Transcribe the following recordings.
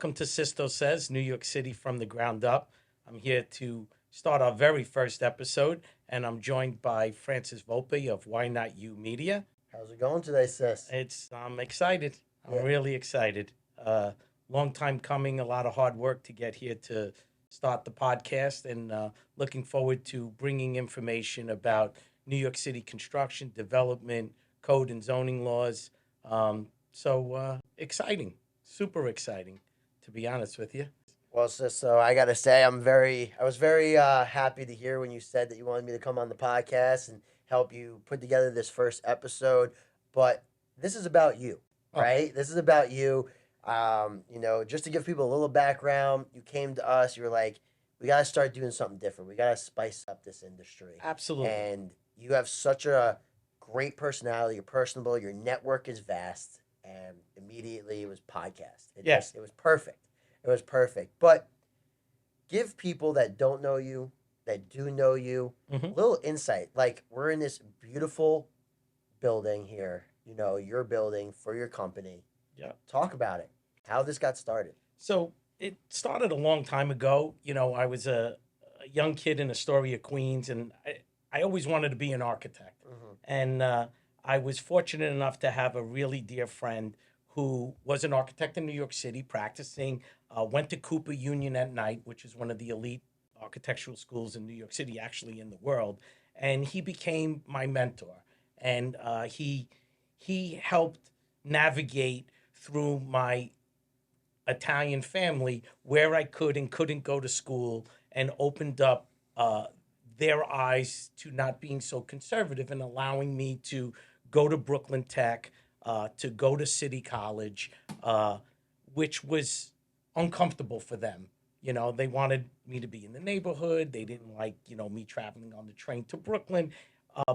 Welcome to Sisto Says, New York City from the ground up. I'm here to start our very first episode, and I'm joined by Francis Volpe of Why Not You Media. How's it going today, sis? I'm excited. I'm really excited. Long time coming, a lot of hard work to get here to start the podcast, and looking forward to bringing information about New York City construction, development, code and zoning laws. Exciting, super exciting, to be honest with you. Well, sis, so I gotta say, I was very happy to hear when you said that you wanted me to come on the podcast and help you put together this first episode. But this is about you, right? This is about you. Just to give people a little background, you came to us. You were like, we gotta start doing something different. We gotta spice up this industry. Absolutely. And you have such a great personality. You're personable. Your network is vast. And immediately it was podcast. It was perfect. It was perfect. But give people that don't know you, that do know you, a little insight. Like, we're in this beautiful building here, your building for your company. Yeah. Talk about it, how this got started. So it started a long time ago. I was a young kid in Astoria, Queens, and I always wanted to be an architect. And I was fortunate enough to have a really dear friend who was an architect in New York City practicing, went to Cooper Union at night, which is one of the elite architectural schools in New York City, actually in the world. And he became my mentor. And he helped navigate through my Italian family where I could and couldn't go to school, and opened up their eyes to not being so conservative and allowing me to go to Brooklyn Tech, to go to City College, which was uncomfortable for them. They wanted me to be in the neighborhood. They didn't like, me traveling on the train to Brooklyn.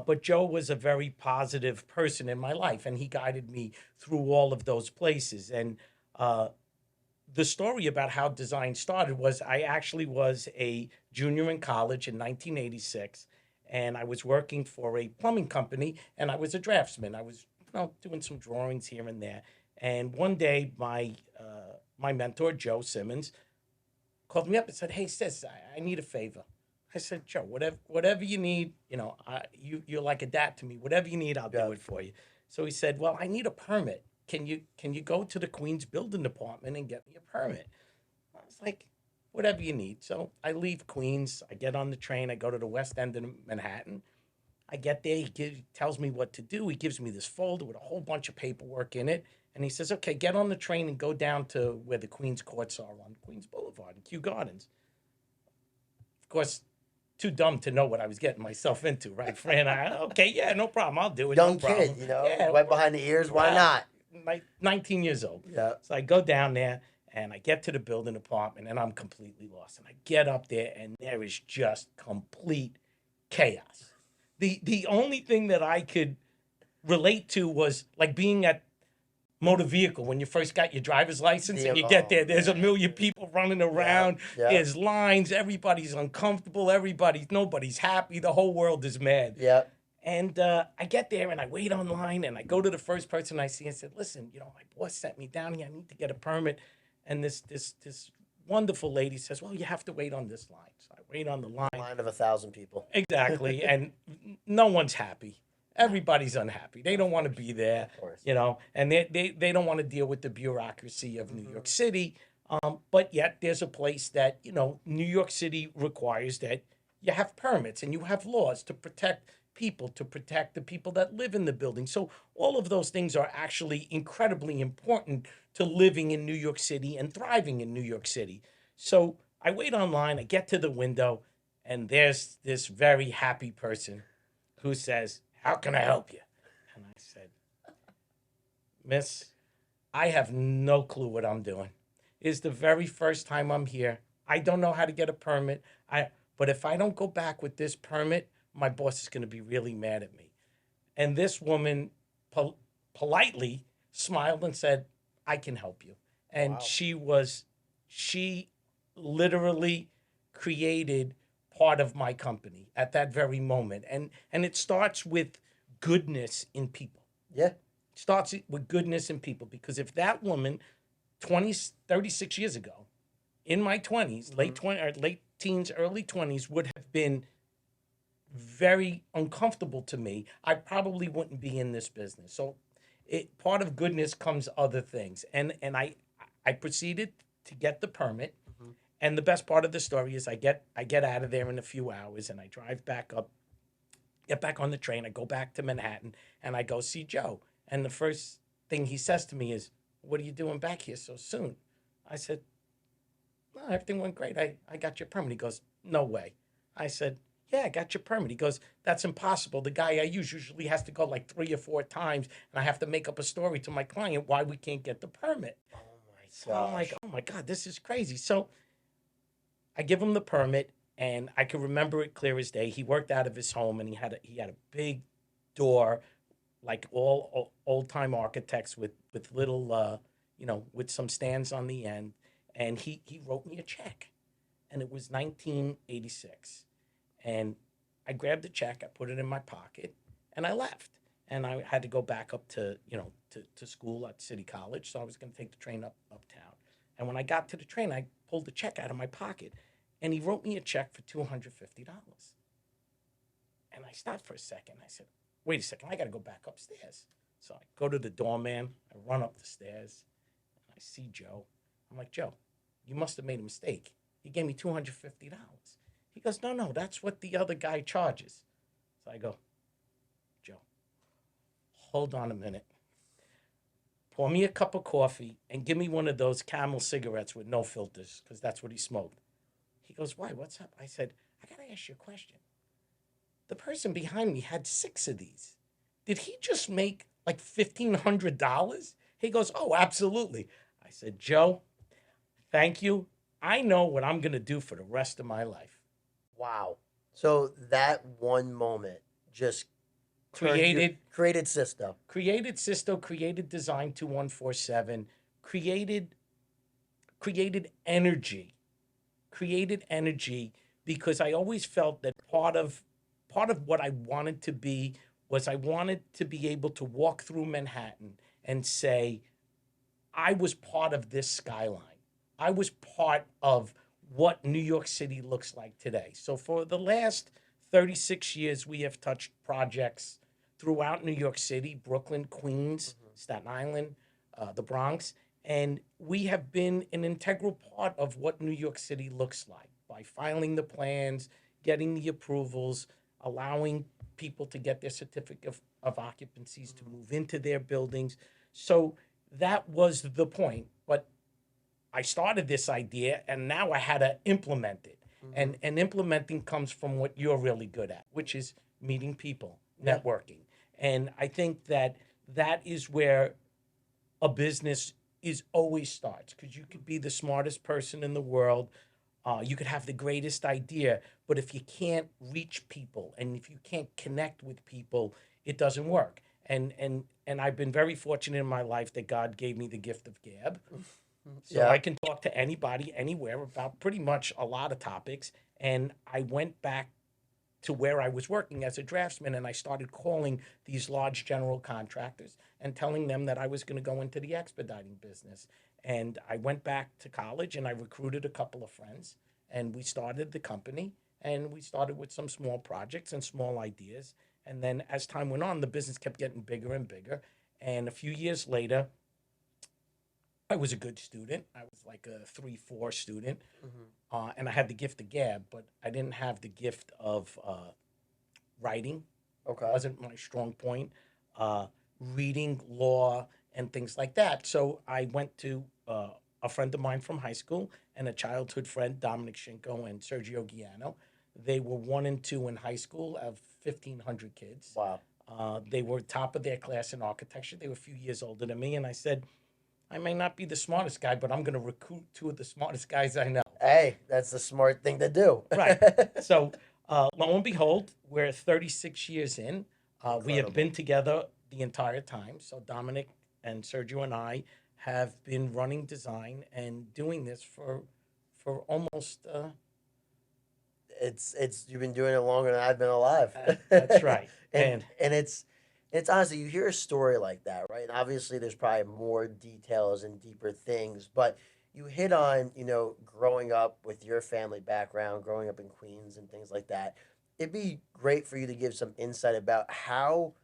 But Joe was a very positive person in my life, and he guided me through all of those places. And the story about how design started was I actually was a junior in college in 1986, and I was working for a plumbing company, and I was a draftsman. I was doing some drawings here and there. And one day, my mentor, Joe Simmons, called me up and said, "Hey, sis, I need a favor." I said, "Joe, whatever you need, you're like a dad to me. Whatever you need, I'll do it for you." So he said, "Well, I need a permit. Can you go to the Queens Building Department and get me a permit?" I was like, "Whatever you need." So I leave Queens. I get on the train. I go to the West End of Manhattan. I get there. He tells me what to do. He gives me this folder with a whole bunch of paperwork in it. And he says, "Okay, get on the train and go down to where the Queens Courts are on Queens Boulevard in Kew Gardens." Of course, too dumb to know what I was getting myself into, right, Fran? Okay, yeah, no problem. I'll do it. Young no problem. kid, wet behind the ears. Why not? 19 years old. Yeah. So I go down there, and I get to the building department, and I'm completely lost. And I get up there, and there is just complete chaos. The only thing that I could relate to was like being at motor vehicle when you first got your driver's license, and you get there, there's a million people running around. There's lines. Everybody's uncomfortable. Nobody's happy. The whole world is mad. Yeah. And I get there, and I wait online, and I go to the first person I see and said, "Listen, my boss sent me down here. I need to get a permit." And this wonderful lady says, "Well, you have to wait on this line." So I wait on the line. Line of 1,000 people. Exactly. And no one's happy. Everybody's unhappy. They don't want to be there, Of course. and they don't want to deal with the bureaucracy of New York City. But yet there's a place that, New York City requires that you have permits and you have laws to protect people, to protect the people that live in the building. So all of those things are actually incredibly important to living in New York City and thriving in New York City. So I wait online, I get to the window, and there's this very happy person who says, "How can I help you?" And I said, "Miss, I have no clue what I'm doing. It's the very first time I'm here. I don't know how to get a permit. But if I don't go back with this permit, my boss is going to be really mad at me." And this woman politely smiled and said, "I can help you." And Wow. she literally created part of my company at that very moment. And it starts with goodness in people. Yeah. It starts with goodness in people, because if that woman 36 years ago, in my 20s, late teens, early 20s, would have been very uncomfortable to me, I probably wouldn't be in this business. So part of goodness comes other things. And I proceeded to get the permit. And the best part of the story is I get out of there in a few hours and I drive back up, get back on the train. I go back to Manhattan and I go see Joe. And the first thing he says to me is, "What are you doing back here so soon?" I said, "No, everything went great. I got your permit." He goes, "No way." I said, "Yeah, I got your permit." He goes, "That's impossible. The guy I use usually has to go like 3 or 4 times, and I have to make up a story to my client why we can't get the permit." Oh my So I'm like, gosh. "Oh my God, this is crazy." So I give him the permit, and I can remember it clear as day. He worked out of his home, and he had a big door, like all old time architects with little with some stands on the end, and he wrote me a check, and it was 1986, and I grabbed the check, I put it in my pocket, and I left. And I had to go back up to to school at City College, so I was going to take the train uptown. And when I got to the train, I pulled the check out of my pocket, and he wrote me a check for $250. And I stopped for a second. I said, "Wait a second, I got to go back upstairs." So I go to the doorman, I run up the stairs, and I see Joe. I'm like, "Joe, you must have made a mistake. He gave me $250. He goes, "No, no, that's what the other guy charges." So I go, "Joe, hold on a minute. Pour me a cup of coffee and give me one of those Camel cigarettes with no filters," because that's what he smoked. He goes, "Why? What's up?" I said, "I got to ask you a question. The person behind me had 6 of these. Did he just make like $1,500? He goes, "Oh, absolutely." I said, "Joe, thank you. I know what I'm going to do for the rest of my life." Wow. So that one moment just created Sisto. Created Sisto, created Design 2147, created energy, created energy because I always felt that part of what I wanted to be was I wanted to be able to walk through Manhattan and say, I was part of this skyline. I was part of what New York City looks like today. So for the last 36 years, we have touched projects throughout New York City, Brooklyn, Queens, Staten Island, the Bronx, and we have been an integral part of what New York City looks like by filing the plans, getting the approvals, allowing people to get their certificate of occupancies to move into their buildings. So that was the point. But I started this idea and now I had to implement it. And implementing comes from what you're really good at, which is meeting people, networking. And I think that is where a business is always starts, because you could be the smartest person in the world. You could have the greatest idea, but if you can't reach people and if you can't connect with people, it doesn't work. And I've been very fortunate in my life that God gave me the gift of gab. So I can talk to anybody, anywhere about pretty much a lot of topics. And I went back to where I was working as a draftsman and I started calling these large general contractors and telling them that I was going to go into the expediting business. And I went back to college and I recruited a couple of friends and we started the company, and we started with some small projects and small ideas. And then as time went on, the business kept getting bigger and bigger. And a few years later, I was a good student. I was like a 3-4 student, and I had the gift of gab, but I didn't have the gift of writing. Okay. It wasn't my strong point. Reading, law, and things like that. So I went to a friend of mine from high school and a childhood friend, Dominic Shinko and Sergio Guiano. They were 1 and 2 in high school of 1,500 kids. Wow. They were top of their class in architecture. They were a few years older than me, and I said, I may not be the smartest guy, but I'm going to recruit 2 of the smartest guys I know. Hey, that's the smart thing to do. Right. So, lo and behold, we're 36 years in. We have been together the entire time. So, Dominic and Sergio and I have been running design and doing this for almost. It's you've been doing it longer than I've been alive. That's right. and it's And it's honestly, you hear a story like that, right? And obviously, there's probably more details and deeper things, but you hit on, growing up with your family background, growing up in Queens and things like that. It'd be great for you to give some insight about how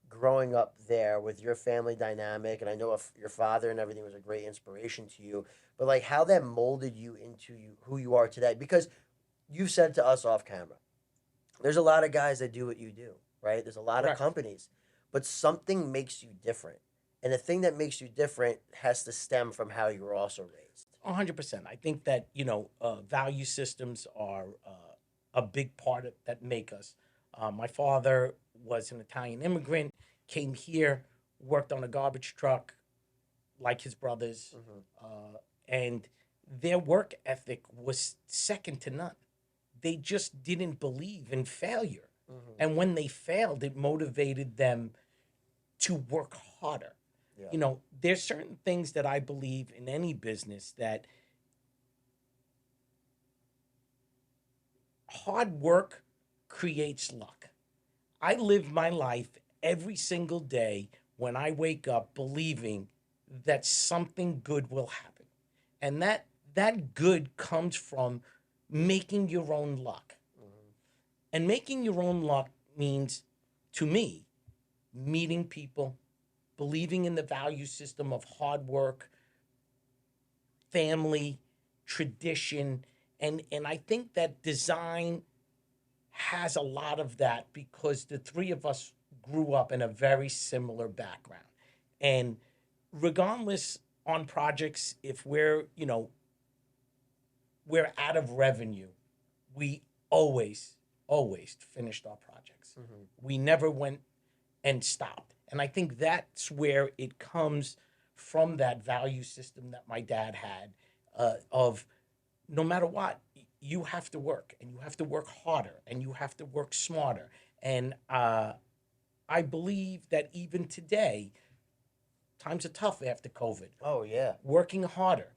growing up there with your family dynamic, and I know if your father and everything was a great inspiration to you, but like how that molded you into who you are today. Because you've said to us off camera, there's a lot of guys that do what you do, right? There's a lot of Correct. companies, but something makes you different. And the thing that makes you different has to stem from how you were also raised. 100%. I think that value systems are a big part of that make us. My father was an Italian immigrant, came here, worked on a garbage truck, like his brothers, and their work ethic was second to none. They just didn't believe in failure, and when they failed, it motivated them to work harder. Yeah. There's certain things that I believe in any business that hard work creates luck. I live my life every single day when I wake up believing that something good will happen. And that good comes from making your own luck. And making your own luck means, to me, meeting people, believing in the value system of hard work, family, tradition, and I think that design has a lot of that because the three of us grew up in a very similar background. And regardless on projects, if we're out of revenue, we always finished our projects. We never went and stopped. And I think that's where it comes from, that value system that my dad had, of no matter what, you have to work, and you have to work harder, and you have to work smarter. And I believe that even today, times are tough after COVID. Oh yeah. Working harder.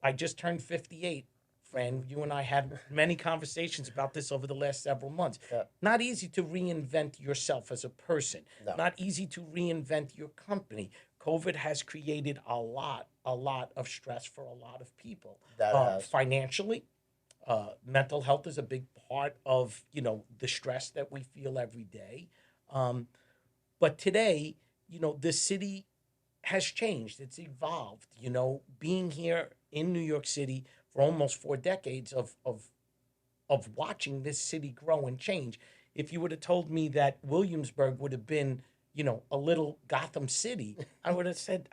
I just turned 58. Friend, you and I had many conversations about this over the last several months. Yeah. Not easy to reinvent yourself as a person. No. Not easy to reinvent your company. COVID has created a lot of stress for a lot of people. That has. Financially, mental health is a big part of the stress that we feel every day. But today, the city has changed. It's evolved. Being here in New York City for almost 4 decades of watching this city grow and change. If you would have told me that Williamsburg would have been, a little Gotham City, I would have said,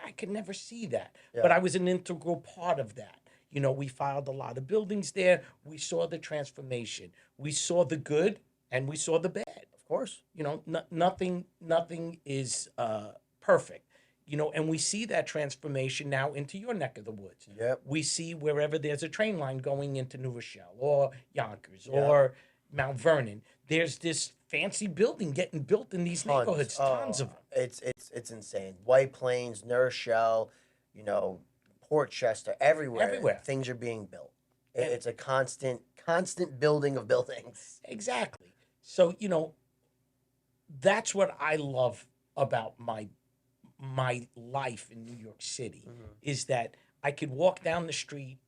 I could never see that. Yeah. But I was an integral part of that. We filed a lot of buildings there. We saw the transformation. We saw the good and we saw the bad. Of course. Nothing is perfect. And we see that transformation now into your neck of the woods. Yep. We see wherever there's a train line going into New Rochelle or Yonkers Yeah. or Mount Vernon, there's this fancy building getting built in these neighborhoods. Tons of them. It's insane. White Plains, New Rochelle, Portchester, everywhere. Things are being built. It's a constant building of buildings. Exactly. So, that's what I love about my life in New York City, is that I could walk down the street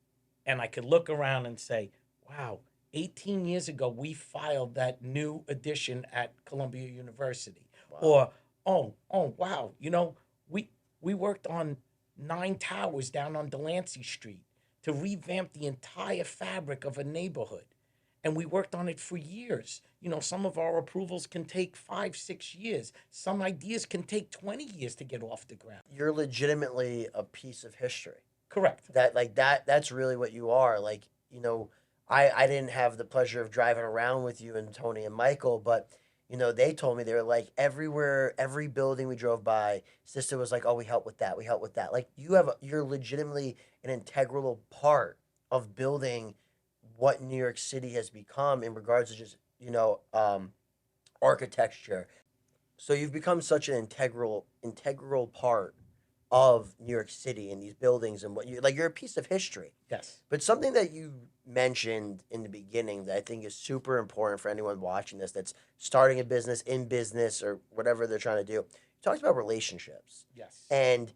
and I could look around and say, wow, 18 years ago, we filed that new addition at Columbia University. Wow. Or, wow, we worked on 9 towers down on Delancey Street to revamp the entire fabric of a neighborhood. And we worked on it for years. Some of our approvals can take 5-6 years. Some ideas can take 20 years to get off the ground. You're legitimately a piece of history. Correct. That's really what you are. I didn't have the pleasure of driving around with you and Tony and Michael, but they told me they were like everywhere, every building we drove by, Sisto was like, "Oh, we help with that. We help with that." Like you're legitimately an integral part of building what New York City has become in regards to just architecture. So you've become such an integral part of New York City and these buildings and what you're a piece of history. Yes. But something that you mentioned in the beginning that I think is super important for anyone watching this that's starting a business, in business, or whatever they're trying to do. You talked about relationships. Yes. And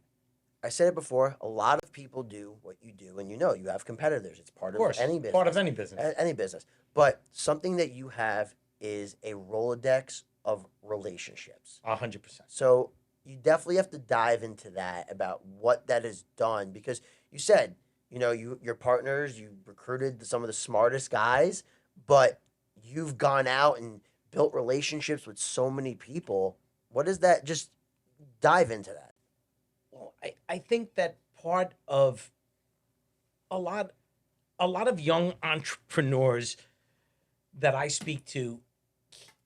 I said it before, a lot of people do what you do, and you have competitors. It's part Of course. of any business. Part of any business. Any business. But something that you have is a Rolodex of relationships. 100%. So you definitely have to dive into that about what that has done, because you said, your partners, you recruited some of the smartest guys, but you've gone out and built relationships with so many people. What is that? Just dive into that. Well, I think that part of a lot of young entrepreneurs that I speak to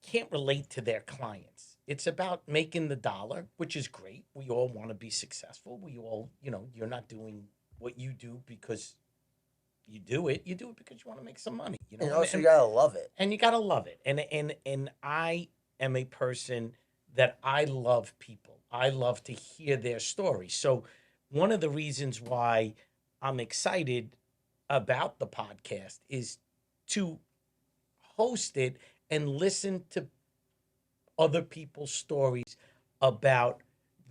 can't relate to their clients. It's about making the dollar, which is great. We all want to be successful. We all, you're not doing what you do because you do it. You do it because you want to make some money. And also, you gotta love it. And you gotta love it. And I am a person that I love people. I love to hear their stories. So one of the reasons why I'm excited about the podcast is to host it and listen to other people's stories about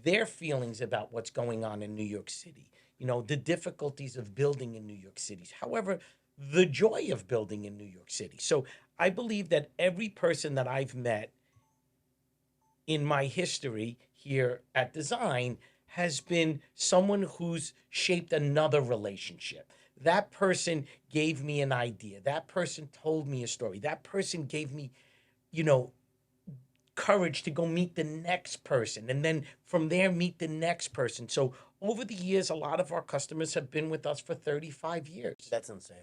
their feelings about what's going on in New York City. The difficulties of building in New York City. However, the joy of building in New York City. So I believe that every person that I've met in my history here at Design has been someone who's shaped another relationship. That person gave me an idea. That person told me a story. That person gave me, courage to go meet the next person. And then from there, meet the next person. So over the years, a lot of our customers have been with us for 35 years. That's insane.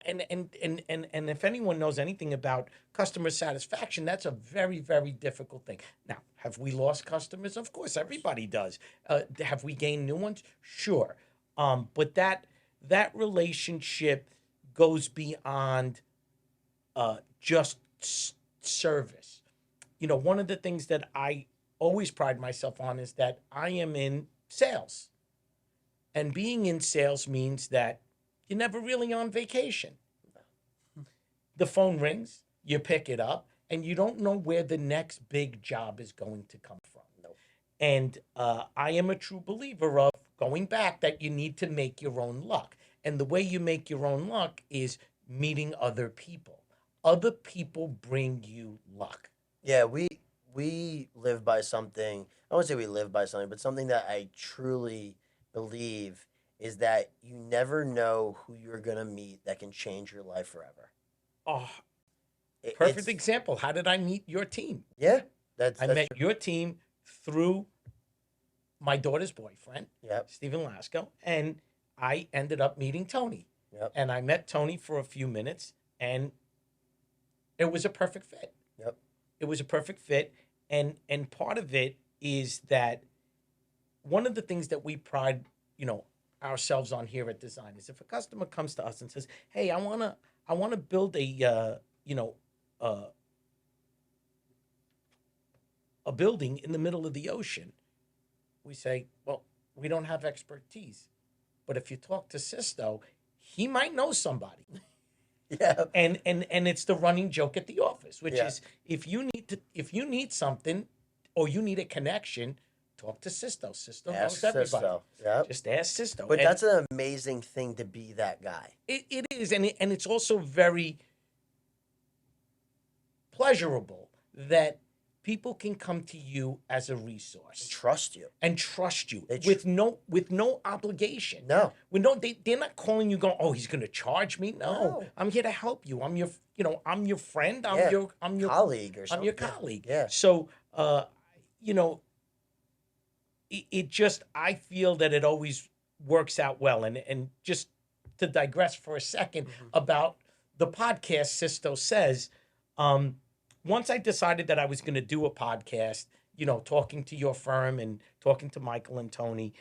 And if anyone knows anything about customer satisfaction, that's a very, very difficult thing. Now, have we lost customers? Of course, everybody does. Have we gained new ones? Sure. But that relationship goes beyond just service. One of the things that I always pride myself on is that I am in sales. And being in sales means that you're never really on vacation. The phone rings, you pick it up, and you don't know where the next big job is going to come from. Nope. And I am a true believer of going back that you need to make your own luck. And the way you make your own luck is meeting other people. Other people bring you luck. Yeah, we live by something. I won't say we live by something, but something that I truly believe is that you never know who you're gonna meet that can change your life forever. Oh, perfect example. How did I meet your team? Yeah, I met your team through my daughter's boyfriend, Yep. Stephen Lasco, and I ended up meeting Tony. Yep. And I met Tony for a few minutes, and it was a perfect fit. Yep. It was a perfect fit, and part of it is that one of the things that we pride, ourselves on here at Design is if a customer comes to us and says, "Hey, I wanna build a building in the middle of the ocean," we say, "Well, we don't have expertise, but if you talk to Sisto, he might know somebody." Yeah. And it's the running joke at the office, which is if you need something or you need a connection, talk to Sisto. Sisto knows everybody. Sisto. Yep. Just ask Sisto. But that's an amazing thing to be that guy. It is, and it's also very pleasurable that people can come to you as a resource And trust you. with no obligation. No. They're not calling you going, "Oh, he's going to charge me." No, I'm here to help you. I'm your friend. I'm your colleague or something. I'm your colleague. Yeah. So, it just, I feel that it always works out well. And just to digress for a second about the podcast, Sisto Says, once I decided that I was going to do a podcast, talking to your firm and talking to Michael and Tony,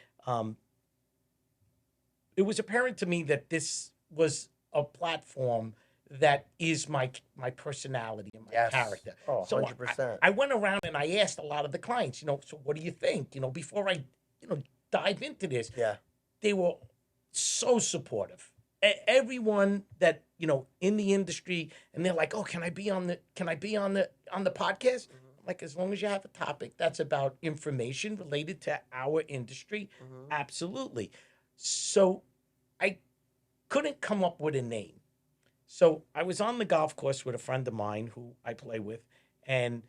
it was apparent to me that this was a platform that is my personality and my character. Oh, so 100%. I went around and I asked a lot of the clients, so what do you think? Before I, dive into this, Yeah. they were so supportive. everyone that in the industry, and they're like, "Oh, can I be on the podcast?" I'm like, as long as you have a topic that's about information related to our industry, absolutely. So I couldn't come up with a name. So I was on the golf course with a friend of mine who I play with, and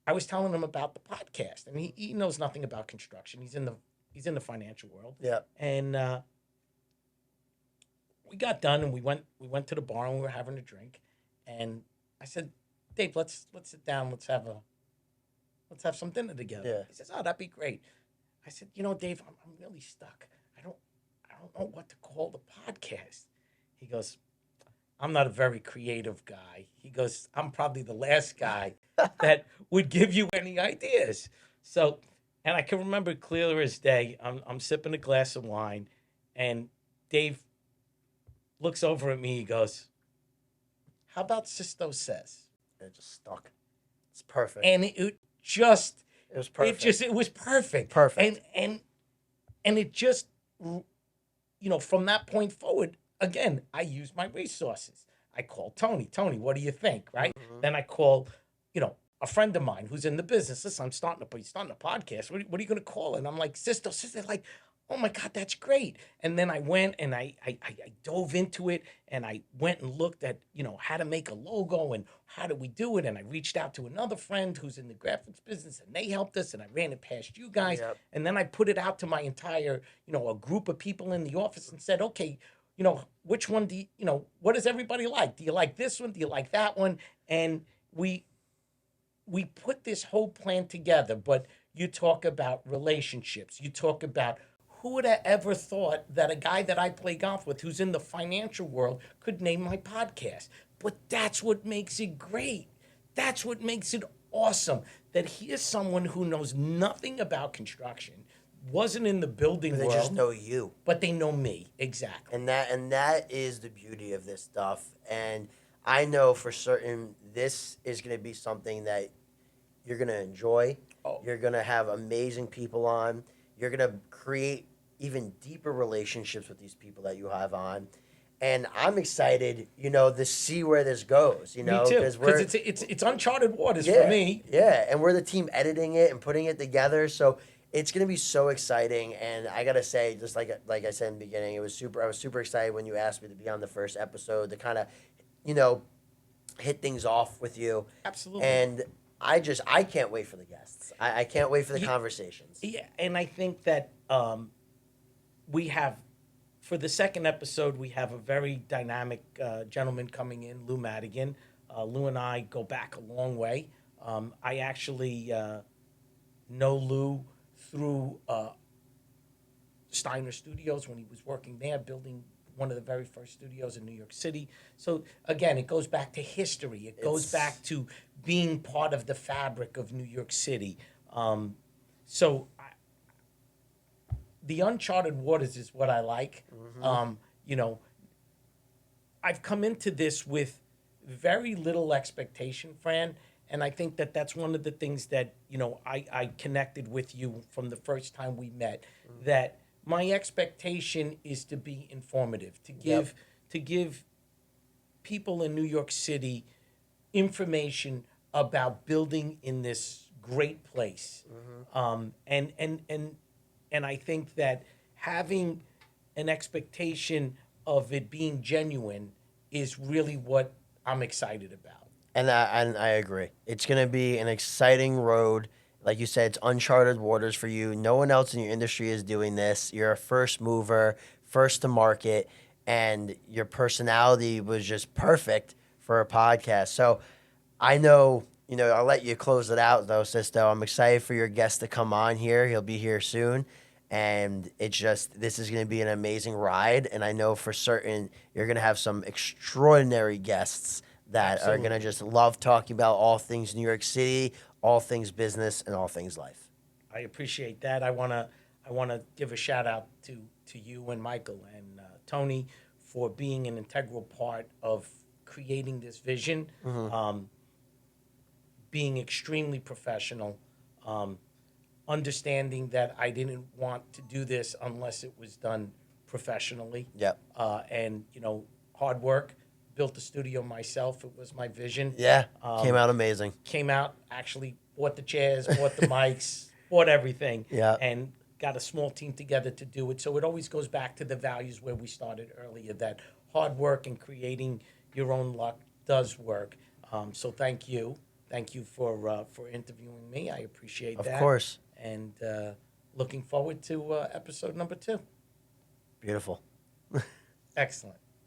I was telling him about the podcast, and he knows nothing about construction. He's in the financial world. Yeah. And we got done, and we went to the bar, and we were having a drink, and I said, "Dave, let's sit down. Let's have some dinner together." Yeah. He says, "Oh, that'd be great." I said, Dave, I'm really stuck. I don't know what to call the podcast." He goes, "I'm not a very creative guy." He goes, "I'm probably the last guy that would give you any ideas." So, and I can remember clear as day. I'm sipping a glass of wine, and Dave looks over at me. He goes, "How about Sisto Says?" It just stuck. It's perfect. And it just, It was perfect. it was perfect. Perfect. And it just, from that point forward, again, I use my resources. I call Tony. Tony, what do you think? Right? Then I call, a friend of mine who's in the business. Listen, he's starting a podcast. What are you going to call it? And I'm like, Sister, like, oh my God, that's great. And then I went and I dove into it, and I went and looked at, how to make a logo and how do we do it. And I reached out to another friend who's in the graphics business, and they helped us, and I ran it past you guys. Yep. And then I put it out to my entire, a group of people in the office and said, okay, which one do you, what does everybody like? Do you like this one? Do you like that one? And we put this whole plan together. But you talk about relationships. You talk about, who would have ever thought that a guy that I play golf with who's in the financial world could name my podcast? But that's what makes it great. That's what makes it awesome. That here's someone who knows nothing about construction, wasn't in the building But they world. just know you. But they know me, exactly. And that is the beauty of this stuff. And I know for certain this is going to be something that you're going to enjoy. Oh. You're going to have amazing people on. You're going to create even deeper relationships with these people that you have on. And I'm excited, to see where this goes, Me too, because it's uncharted waters for me. Yeah, and we're the team editing it and putting it together, so it's gonna be so exciting. And I gotta say, just like I said in the beginning, I was super excited when you asked me to be on the first episode to kind of, hit things off with you. Absolutely. And I can't wait for the guests. I can't wait for the conversations. Yeah, and I think that we have, for the second episode, we have a very dynamic gentleman coming in, Lou Madigan. Lou and I go back a long way. I actually know Lou through Steiner Studios when he was working there, building one of the very first studios in New York City. So again, it goes back to history. It goes back to being part of the fabric of New York City. The uncharted waters is what I like. I've come into this with very little expectation, Fran, and I think that that's one of the things that, I connected with you from the first time we met, that my expectation is to be informative, to give people in New York City information about building in this great place. And I think that having an expectation of it being genuine is really what I'm excited about. And I agree. It's going to be an exciting road. Like you said, it's uncharted waters for you. No one else in your industry is doing this. You're a first mover, first to market, and your personality was just perfect for a podcast. So I know, I'll let you close it out, though, Sisto. I'm excited for your guest to come on here. He'll be here soon. And this is going to be an amazing ride. And I know for certain you're going to have some extraordinary guests that are going to just love talking about all things New York City, all things business, and all things life. I appreciate that. I want to give a shout out to you and Michael and Tony for being an integral part of creating this vision, being extremely professional, understanding that I didn't want to do this unless it was done professionally. Yep. And, hard work. Built the studio myself. It was my vision. Yeah. Came out amazing. Came out, actually bought the chairs, bought the mics, bought everything. Yeah. And got a small team together to do it. So it always goes back to the values where we started earlier, that hard work and creating your own luck does work. So thank you. Thank you for interviewing me. I appreciate that. Of course. And looking forward to episode number 2. Beautiful. Excellent.